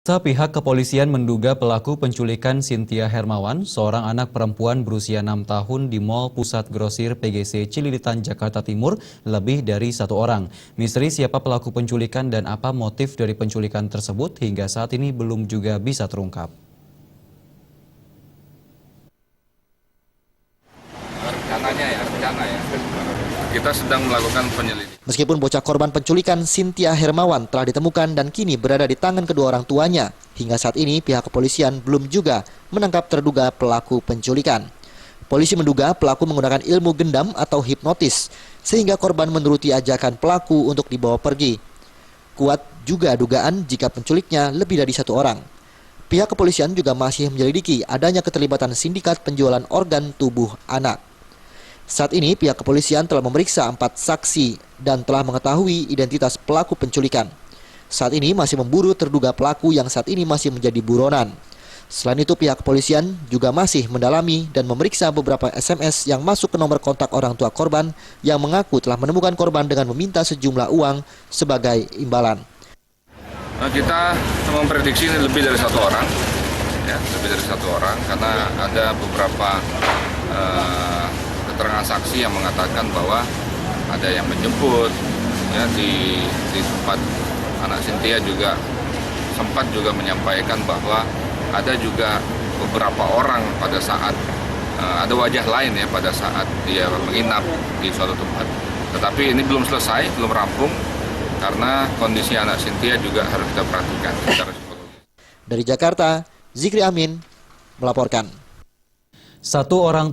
Pihak kepolisian menduga pelaku penculikan Cynthia Hermawan, seorang anak perempuan berusia 6 tahun di Mall Pusat Grosir PGC Cililitan, Jakarta Timur, lebih dari satu orang. Misteri siapa pelaku penculikan dan apa motif dari penculikan tersebut hingga saat ini belum juga bisa terungkap. Rencana ya. Kita sedang melakukan penyelidikan. Meskipun bocah korban penculikan Cynthia Hermawan telah ditemukan dan kini berada di tangan kedua orang tuanya, hingga saat ini pihak kepolisian belum juga menangkap terduga pelaku penculikan. Polisi menduga pelaku menggunakan ilmu gendam atau hipnotis, sehingga korban menuruti ajakan pelaku untuk dibawa pergi. Kuat juga dugaan jika penculiknya lebih dari satu orang. Pihak kepolisian juga masih menyelidiki adanya keterlibatan sindikat penjualan organ tubuh anak. Saat ini pihak kepolisian telah memeriksa 4 saksi dan telah mengetahui identitas pelaku penculikan. Saat ini masih memburu terduga pelaku yang saat ini masih menjadi buronan. Selain itu pihak kepolisian juga masih mendalami dan memeriksa beberapa SMS yang masuk ke nomor kontak orang tua korban yang mengaku telah menemukan korban dengan meminta sejumlah uang sebagai imbalan. Kita memprediksi ini lebih dari satu orang, karena ada beberapa keterangan saksi yang mengatakan bahwa ada yang menjemput ya, di tempat anak Cynthia juga sempat juga menyampaikan bahwa ada juga beberapa orang pada saat ada wajah lain ya pada saat dia menginap di suatu tempat. Tetapi ini belum selesai, belum rampung karena kondisi anak Cynthia juga harus kita perhatikan secara psikologis. Dari Jakarta, Zikri Amin melaporkan. Satu orang